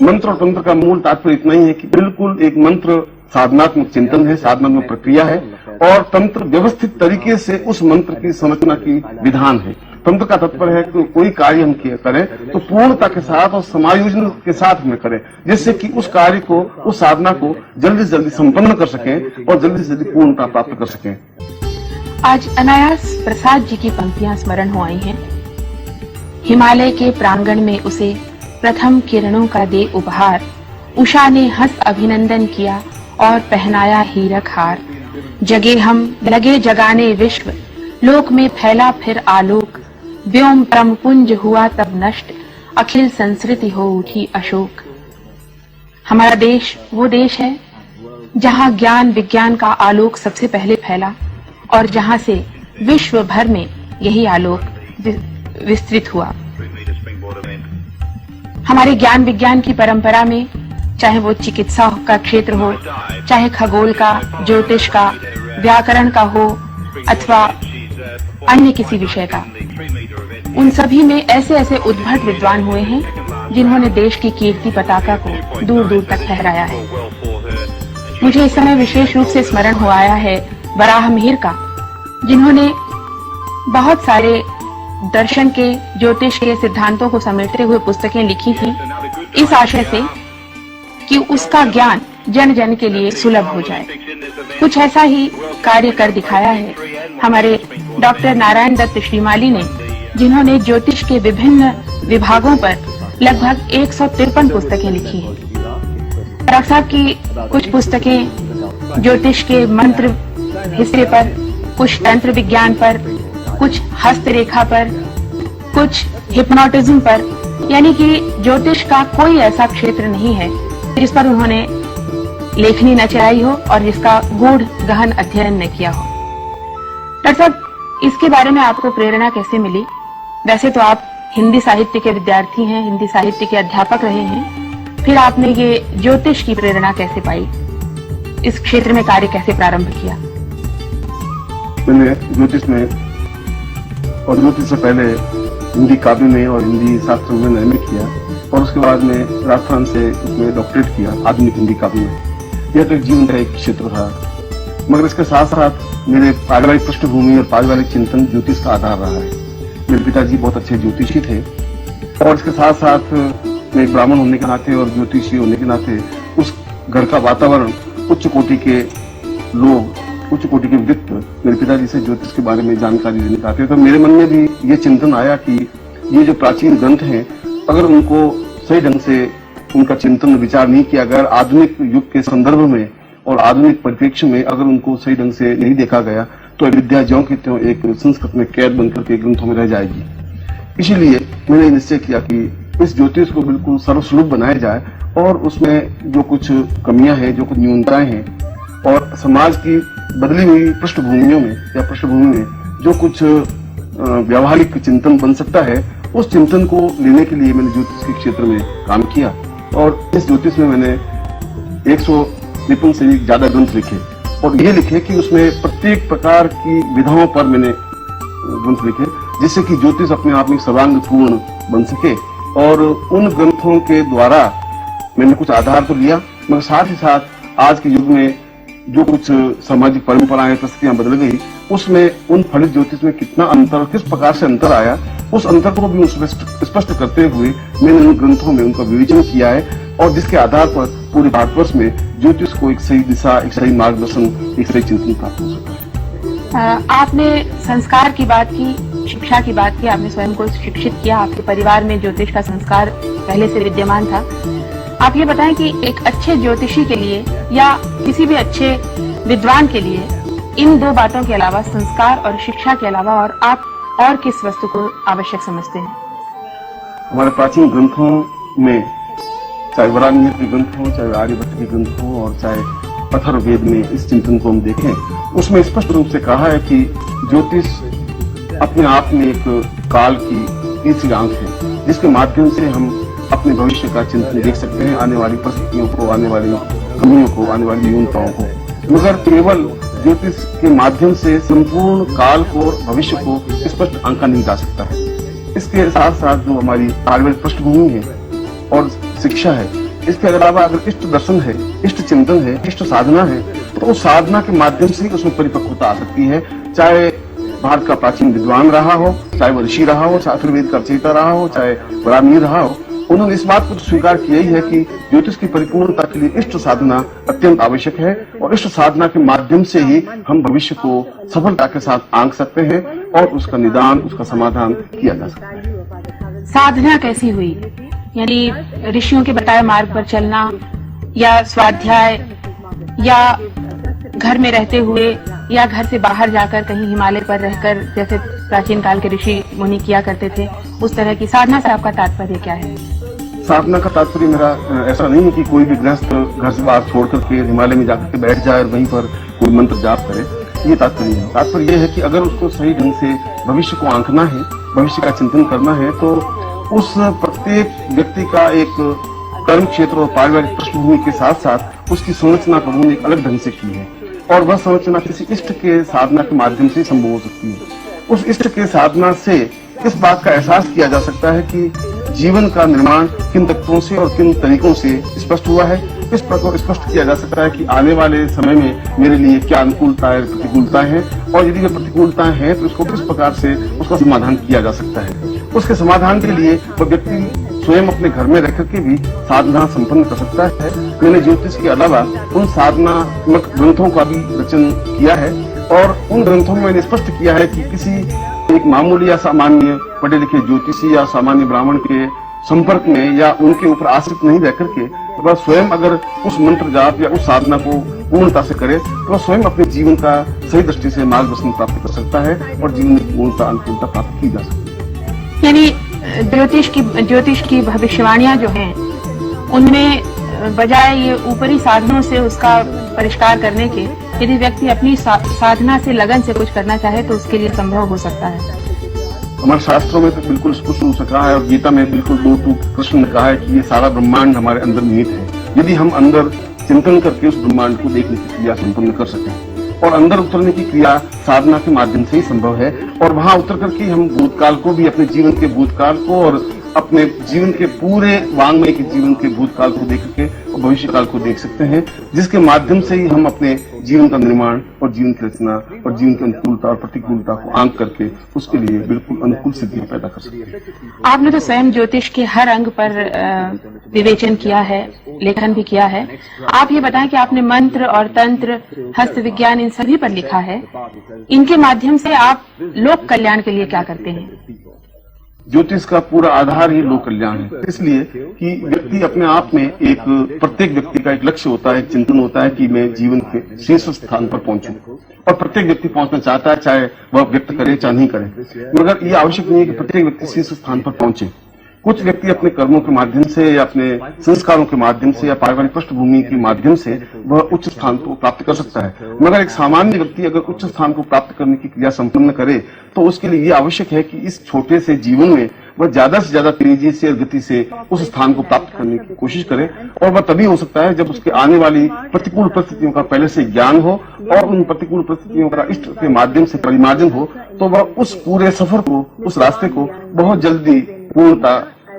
मंत्र और तंत्र का मूल तात्पर्य इतना ही है कि बिल्कुल एक मंत्र साधनात्मक चिंतन है, साधनात्मक प्रक्रिया है, और तंत्र व्यवस्थित तरीके से उस मंत्र की समझना की विधान है। तंत्र का तात्पर्य है कि कोई कार्य हम करें तो पूर्णता के साथ और समायोजन के साथ हमें करें, जिससे कि उस कार्य को, उस साधना को जल्दी से जल्दी संपन्न कर सकें और जल्दी से जल्दी पूर्णता प्राप्त कर सकें। आज अनायास प्रसाद जी की पंक्तियां स्मरण हो आई हैं। हिमालय के प्रांगण में उसे प्रथम किरणों का दे उपहार, उषा ने हंस अभिनंदन किया और पहनाया हीरक हार। जगे हम लगे जगाने विश्व, लोक में फैला फिर आलोक। व्योम परम पुंज हुआ तब नष्ट, अखिल संस्कृति हो उठी अशोक। हमारा देश वो देश है जहाँ ज्ञान विज्ञान का आलोक सबसे पहले फैला और जहाँ से विश्व भर में यही आलोक विस्तृत हुआ। हमारे ज्ञान विज्ञान की परंपरा में चाहे वो चिकित्सा का क्षेत्र हो, चाहे खगोल का, ज्योतिष का, व्याकरण का हो अथवा अन्य किसी विषय का, उन सभी में ऐसे ऐसे उद्भट विद्वान हुए हैं जिन्होंने देश की कीर्ति पताका को दूर दूर तक फहराया है। मुझे इस समय विशेष रूप से स्मरण हो आया है वराह मिहिर का, जिन्होंने बहुत सारे दर्शन के, ज्योतिष के सिद्धांतों को समेटते हुए पुस्तकें लिखी थी, इस आशय से कि उसका ज्ञान जन जन के लिए सुलभ हो जाए। कुछ ऐसा ही कार्य कर दिखाया है हमारे डॉक्टर नारायण दत्त श्रीमाली ने, जिन्होंने ज्योतिष के विभिन्न विभागों पर लगभग 153 पुस्तकें लिखी हैं। डॉक्टर साहब की कुछ पुस्तकें ज्योतिष के मंत्र हिस्से पर, कुछ तंत्र विज्ञान पर, कुछ हस्तरेखा पर, कुछ हिप्नोटिज्म पर, यानी कि ज्योतिष का कोई ऐसा क्षेत्र नहीं है जिस पर उन्होंने लेखनी न चलाई हो और जिसका गूढ़ गहन अध्ययन न किया हो। डॉक्टर साहब, इसके बारे में आपको प्रेरणा कैसे मिली? वैसे तो आप हिंदी साहित्य के विद्यार्थी हैं, हिंदी साहित्य के अध्यापक रहे हैं, फिर आपने ये ज्योतिष की प्रेरणा कैसे पाई? इस क्षेत्र में कार्य कैसे प्रारंभ किया? मैंने ज्योतिष में और ज्योतिष से पहले हिंदी काव्य में और हिंदी शास्त्र में एमए किया और उसके बाद में राजस्थान से उसमें डॉक्टरेट किया आधुनिक हिंदी काव्य में। यह तो जीवन का एक क्षेत्र था, मगर इसके साथ साथ मेरे पारिवारिक पृष्ठभूमि और पारिवारिक चिंतन ज्योतिष का आधार रहा है। मेरे पिताजी बहुत अच्छे ज्योतिषी थे और इसके साथ साथ मैं ब्राह्मण होने के नाते और ज्योतिषी होने के नाते उस घर का वातावरण, उच्च कोटि के लोग, उच्च कोटि के व्यक्ति मेरे पिताजी से ज्योतिष के बारे में जानकारी लेने चाहते, तो मेरे मन में भी ये चिंतन आया कि ये जो प्राचीन ग्रंथ हैं, अगर उनको सही ढंग से उनका चिंतन विचार नहीं किया, अगर आधुनिक युग के संदर्भ में और आधुनिक परिप्रेक्ष्य में अगर उनको सही ढंग से नहीं देखा गया तो विद्या ज्यों की त्यों एक संस्कृत में कैद बनकर के ग्रंथों में रह जाएगी। इसीलिए मैंने निश्चय किया कि इस ज्योतिष को बिल्कुल सर्वसुलभ बनाया जाए और उसमें जो कुछ कमियां हैं, जो कुछ न्यूनताएं हैं और समाज की बदली हुई पृष्ठभूमियों में या पृष्ठभूमि में जो कुछ व्यावहारिक चिंतन बन सकता है, उस चिंतन को लेने के लिए मैंने ज्योतिष के क्षेत्र में काम किया और इस ज्योतिष में मैंने 153 से भी ज्यादा ग्रंथ लिखे और ये लिखे कि उसमें प्रत्येक प्रकार की विधाओं पर मैंने ग्रंथ लिखे, जिससे कि ज्योतिष अपने आप में सर्वांगपूर्ण बन सके। और उन ग्रंथों के द्वारा मैंने कुछ आधार तो लिया, मगर साथ ही साथ आज के युग में जो कुछ सामाजिक परंपराएं, परिस्थितियां बदल गई, उसमें उन फलित ज्योतिष में कितना अंतर, किस प्रकार से अंतर आया, उस अंतर को भी स्पष्ट करते हुए मैंने उन ग्रंथों में उनका विवेचन किया है और जिसके आधार पर पूरे भारतवर्ष में ज्योतिष को एक सही दिशा, एक सही मार्गदर्शन, एक सही चिंतन प्राप्त हो सका है। आपने संस्कार की बात की, शिक्षा की बात की, आपने स्वयं को शिक्षित किया, आपके परिवार में ज्योतिष का संस्कार पहले से विद्यमान था। आप ये बताएं कि एक अच्छे ज्योतिषी के लिए या किसी भी अच्छे विद्वान के लिए इन दो बातों के अलावा, संस्कार और शिक्षा के अलावा, और आप और किस वस्तु को आवश्यक समझते हैं? हमारे प्राचीन ग्रंथों में, चाहे वराह के ग्रंथ हो, चाहे आर्यभट्ट के ग्रंथ हो और चाहे अथर्ववेद में इस चिंतन को हम देखें, उसमें स्पष्ट रूप से कहा है कि ज्योतिष अपने आप में एक काल की तीसरी आंख है, जिसके माध्यम से हम अपने भविष्य का चिंतन देख सकते हैं, आने वाली परिस्थितियों को, आने वाली कमियों को, आने वाली न्यूनताओं को। मगर केवल ज्योतिष के माध्यम से संपूर्ण काल को और भविष्य को स्पष्ट आंका नहीं जा सकता है। इसके साथ साथ जो हमारी पारिवारिक पृष्ठभूमि है और शिक्षा है, इसके अलावा अगर इष्ट दर्शन है, इष्ट चिंतन है, इष्ट साधना है, तो उस साधना के माध्यम से ही उसमें परिपक्वता आ सकती है। चाहे भारत का प्राचीन विद्वान रहा हो, चाहे वो ऋषि रहा हो, चाहे अथर्ववेद का रचयिता रहा हो, चाहे ब्राह्मणी रहा हो, उन्होंने इस बात को स्वीकार किया ही है कि ज्योतिष की परिपूर्णता के लिए इष्ट साधना अत्यंत आवश्यक है और इष्ट साधना के माध्यम से ही हम भविष्य को सफलता के साथ आंक सकते हैं और उसका निदान, उसका समाधान किया जा सकता है। साधना कैसी हुई? यानी ऋषियों के बताए मार्ग पर चलना, या स्वाध्याय, या घर में रहते हुए, या घर से बाहर जाकर कहीं हिमालय पर रहकर जैसे प्राचीन काल के ऋषि मुनि किया करते थे, उस तरह की साधना से आपका तात्पर्य क्या है? साधना का तात्पर्य मेरा ऐसा नहीं है कि कोई भी गृहस्थ घर से बाहर छोड़ करके हिमालय में जाकर के बैठ जाए और वहीं पर कोई मंत्र जाप करे, ये तात्पर्य नहीं है। तात्पर्य यह है कि अगर उसको सही ढंग से भविष्य को आंकना है, भविष्य का चिंतन करना है, तो उस प्रत्येक व्यक्ति का एक कर्म क्षेत्र और पारिवारिक पृष्ठभूमि के साथ साथ उसकी संरचना प्रभु ने एक अलग ढंग से की है और वह संरचना किसी इष्ट के साधना के माध्यम से संभव हो सकती है। उस इष्ट के साधना से इस बात का एहसास किया जा सकता है कि जीवन का निर्माण किन तत्वों से और किन तरीकों से स्पष्ट हुआ है। इस प्रकार स्पष्ट किया जा सकता है कि आने वाले समय में मेरे लिए क्या अनुकूलताएं, प्रतिकूलताएं हैं और यदि वे प्रतिकूलताएं हैं तो इसको किस प्रकार से उसका समाधान किया जा सकता है। उसके समाधान के लिए वह व्यक्ति स्वयं अपने घर में रह करके भी साधना संपन्न कर सकता है। मैंने ज्योतिष के अलावा उन साधनात्मक ग्रंथों का भी रचन किया है और उन ग्रंथों में मैंने स्पष्ट किया है कि किसी एक मामूली या सामान्य पढ़े लिखे ज्योतिषी या सामान्य ब्राह्मण के संपर्क में या उनके ऊपर आश्रित नहीं रह करके वह स्वयं अगर उस मंत्र जाप या उस साधना को पूर्णता से करे तो वह स्वयं अपने जीवन का सही दृष्टि से मार्गदर्शन प्राप्त कर सकता है और जीवन में पूर्णता अनुकूलता प्राप्त की जा सकती है। यानी ज्योतिष की भविष्यवाणियां जो हैं, उनमें बजाय ये ऊपरी साधनों से उसका परिष्कार करने के, यदि व्यक्ति अपनी साधना से लगन से कुछ करना चाहे तो उसके लिए संभव हो सकता है। हमारे शास्त्रों में तो बिल्कुल स्पष्ट हो सका है और गीता में बिल्कुल कृष्ण ने कहा है कि ये सारा ब्रह्मांड हमारे अंदर निहित है। यदि हम अंदर चिंतन करके उस ब्रह्मांड को देखने की क्रिया संपन्न कर सकें और अंदर उतरने की क्रिया साधना के माध्यम से ही संभव है और वहां उतर करके हम भूतकाल को भी, अपने जीवन के भूतकाल को और अपने जीवन के पूरे वांग्मय के जीवन के भूतकाल को देख के और भविष्य काल को देख सकते हैं, जिसके माध्यम से ही हम अपने जीवन का निर्माण और जीवन की रचना और जीवन की अनुकूलता और प्रतिकूलता को आंक करके उसके लिए बिल्कुल अनुकूल स्थितियां पैदा कर सकते हैं। आपने तो स्वयं ज्योतिष के हर अंग पर विवेचन किया है, लेखन भी किया है। आप ये बताएं कि आपने मंत्र और तंत्र, हस्त विज्ञान, इन सभी पर लिखा है। इनके माध्यम से आप लोक कल्याण के लिए क्या करते हैं? ज्योतिष का पूरा आधार ही लोक कल्याण है, इसलिए कि व्यक्ति अपने आप में एक, प्रत्येक व्यक्ति का एक लक्ष्य होता है, एक चिंतन होता है कि मैं जीवन के शीर्ष स्थान पर पहुंचूं और प्रत्येक व्यक्ति पहुंचना चाहता है, चाहे वह व्यक्त करे चाहे नहीं करे, मगर यह आवश्यक नहीं है कि प्रत्येक व्यक्ति शीर्ष स्थान पर पहुंचे। कुछ व्यक्ति अपने कर्मों के माध्यम से या अपने संस्कारों के माध्यम से या पारिवारिक पृष्ठभूमि के माध्यम से वह उच्च स्थान को प्राप्त कर सकता है, मगर एक सामान्य व्यक्ति अगर उच्च स्थान को प्राप्त करने की क्रिया संपन्न करे तो उसके लिए यह आवश्यक है कि इस छोटे से जीवन में वह ज्यादा से ज्यादा तेजी से और गति से उस स्थान को प्राप्त करने की कोशिश करे और वह तभी हो सकता है जब उसके आने वाली प्रतिकूल परिस्थितियों का पहले से ज्ञान हो और उन प्रतिकूल परिस्थितियों का इष्ट के माध्यम से परिमार्जन हो, तो वह उस पूरे सफर को, उस रास्ते को बहुत जल्दी पूर्णता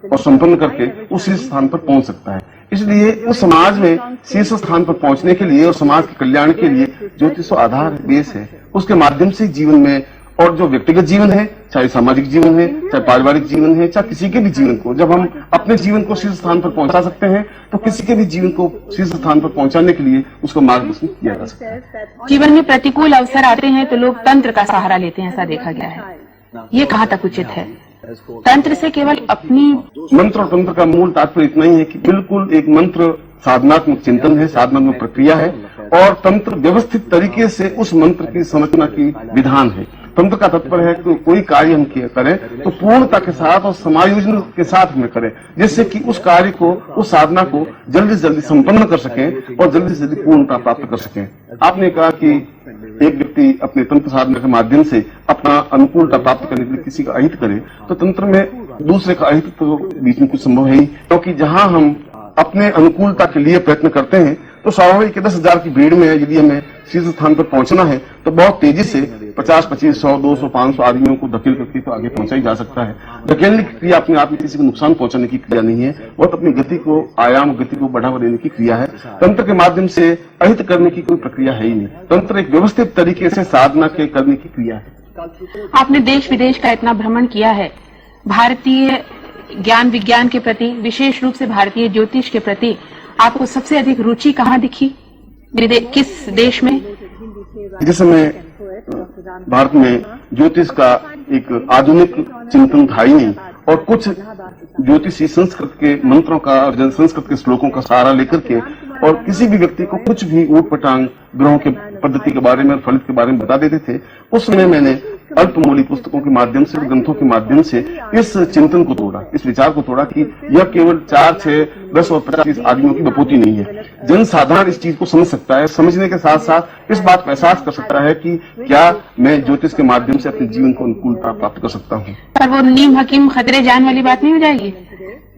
और संपन्न करके उस शीर्ष स्थान पर पहुंच सकता है। इसलिए उस समाज में शीर्ष स्थान पर पहुंचने के लिए और समाज के कल्याण के लिए ज्योतिष आधार बेस है। उसके माध्यम से जीवन में और जो व्यक्तिगत जीवन है, चाहे सामाजिक जीवन है, चाहे पारिवारिक जीवन है, चाहे किसी के भी जीवन को, जब हम अपने जीवन को शीर्ष स्थान पर पहुंचा सकते हैं तो किसी के भी जीवन को शीर्ष स्थान पर पहुंचाने के लिए उसका मार्गदर्शन किया जा सकता है। जीवन में प्रतिकूल अवसर आते हैं तो लोग तंत्र का सहारा लेते हैं, ऐसा देखा गया है। ये कहाँ तक उचित है? तंत्र से केवल अपनी, मंत्र और तंत्र का मूल तात्पर्य इतना ही है कि बिल्कुल एक मंत्र साधनात्मक चिंतन है, साधनात्मक प्रक्रिया है और तंत्र व्यवस्थित तरीके से उस मंत्र की संरचना की विधान है। तंत्र का तात्पर्य है कि कोई कार्य हम करें तो पूर्णता के साथ और समायोजन के साथ में करें, जिससे कि उस कार्य को, उस साधना को जल्दी से जल्दी संपन्न कर सकें और जल्दी से जल्दी पूर्णता प्राप्त कर सकें। आपने कहा कि एक व्यक्ति अपने तंत्र साधना के माध्यम से अपना अनुकूलता प्राप्त करने के लिए किसी का अहित करे, तो तंत्र में दूसरे का अहित तो बीच में कुछ संभव है ही, क्योंकि जहां हम अपने अनुकूलता के लिए प्रयत्न करते हैं तो स्वाभाविक 10,000 की भीड़ में यदि हमें शीर्ष स्थान पर पहुंचना है तो बहुत तेजी से 50, 25, 100, 200, 500 आदमियों को धकेल करके तो आगे पहुंचा ही जा सकता है। धकेलने की क्रिया अपने आप में किसी को नुकसान पहुंचाने की क्रिया नहीं है, वो तो अपनी गति को, आयाम गति को बढ़ावा देने की क्रिया है। तंत्र के माध्यम से अहित करने की कोई प्रक्रिया है ही नहीं। तंत्र एक व्यवस्थित तरीके से साधना के करने की क्रिया है। आपने देश विदेश का इतना भ्रमण किया है, भारतीय ज्ञान विज्ञान के प्रति, विशेष रूप से भारतीय ज्योतिष के प्रति आपको सबसे अधिक रुचि कहाँ दिखी? किस देश में? जिस समय भारत में ज्योतिष का एक आधुनिक चिंतन था ही नहीं, और कुछ ज्योतिषी संस्कृत के मंत्रों का और संस्कृत के श्लोकों का सहारा लेकर के और किसी भी व्यक्ति को कुछ भी ऊट पटांग ग्रहों के पद्धति के बारे में और फलित के बारे में बता देते थे। उस समय मैंने अल्पमूली पुस्तकों के माध्यम से, ग्रंथों के माध्यम से इस चिंतन को तोड़ा, इस विचार को तोड़ा कि यह केवल 4, 6, 10 और 50 आदमियों की बपोती नहीं है। जनसाधारण इस चीज को समझ सकता है, समझने के साथ साथ इस बात का एहसास कर सकता है कि क्या मैं ज्योतिष के माध्यम से अपने जीवन को अनुकूलता प्राप्त कर सकता हूँ। पर वो नीम हकीम खतरे जान वाली बात नहीं हो जाएगी?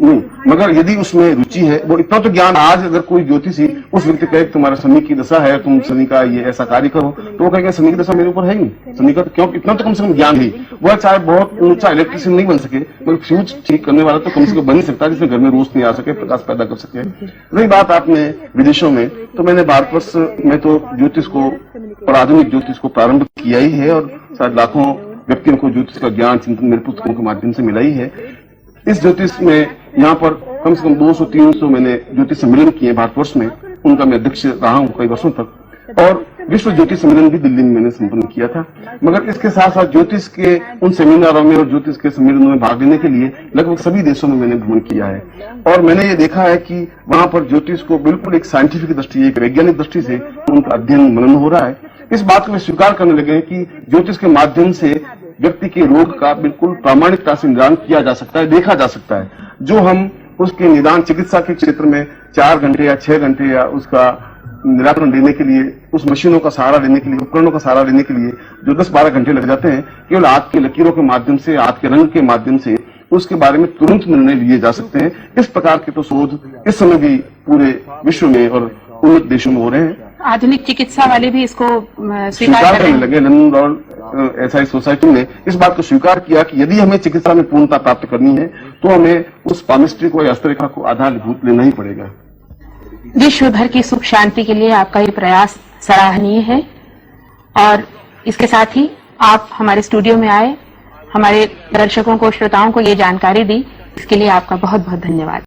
नहीं, मगर यदि उसमें रुचि है, वो इतना तो ज्ञान, आज अगर कोई ज्योतिषी उस व्यक्ति कहे तुम्हारा शनि की दशा है, तुम शनि का ये ऐसा कार्य करो, तो वो कहेंगे शनि की दशा मेरे ऊपर है ही नहीं, शनि का तो क्यों, इतना तो कम से कम ज्ञान ही। वह चाहे बहुत ऊंचा इलेक्ट्रिशियन नहीं बन सके, मगर फ्यूज ठीक करने वाला तो कम से कम बन ही सकता है, जिसमें घर में रोशनी आ सके, प्रकाश पैदा कर सके। रही बात आपने विदेशों में, तो मैंने भारतवर्ष में तो ज्योतिष को और आधुनिक ज्योतिष को प्रारंभ किया ही है, और शायद लाखों व्यक्तियों को ज्योतिष का ज्ञान चिंतन मेरे पुस्तकों के माध्यम से मिला ही है। इस ज्योतिष में यहाँ पर कम से कम 200-300 मैंने ज्योतिष सम्मेलन किए भारतवर्ष में, उनका मैं अध्यक्ष रहा हूँ कई वर्षों तक, और विश्व ज्योतिष सम्मेलन भी दिल्ली में मैंने संपन्न किया था। मगर इसके साथ साथ ज्योतिष के उन सेमिनारों में और ज्योतिष के सम्मेलनों में भाग लेने के लिए लगभग सभी देशों में मैंने भ्रमण किया है, और मैंने ये देखा है कि वहां पर ज्योतिष को बिल्कुल एक साइंटिफिक दृष्टि, एक वैज्ञानिक दृष्टि से उनका अध्ययन मनन हो रहा है। इस बात को वे स्वीकार करने लगे हैं कि ज्योतिष के माध्यम से व्यक्ति के रोग का बिल्कुल प्रामाणिकता से निदान किया जा सकता है, देखा जा सकता है। जो हम उसके निदान चिकित्सा के क्षेत्र में 4 घंटे या 6 घंटे या उसका निराकरण देने के लिए, उस मशीनों का सहारा लेने के लिए, उपकरणों का सहारा लेने के लिए जो 10-12 घंटे लग जाते हैं, केवल हाथ की लकीरों के माध्यम से, हाथ के रंग के माध्यम से उसके बारे में तुरंत निर्णय लिए जा सकते हैं। इस प्रकार के तो शोध इस समय भी पूरे विश्व में और उन्नत देशों में हो रहे हैं। आधुनिक चिकित्सा वाले भी इसको स्वीकार करने लगे। लंदन और एसआई सोसाइटी ने इस बात को स्वीकार किया कि यदि हमें चिकित्सा में पूर्णता प्राप्त करनी है तो हमें उस पामिस्ट्री को या हस्तरेखा को आधारभूत लेना ही पड़ेगा। विश्व भर की सुख शांति के लिए आपका ये प्रयास सराहनीय है, और इसके साथ ही आप हमारे स्टूडियो में आए, हमारे दर्शकों को, श्रोताओं को ये जानकारी दी, इसके लिए आपका बहुत बहुत धन्यवाद।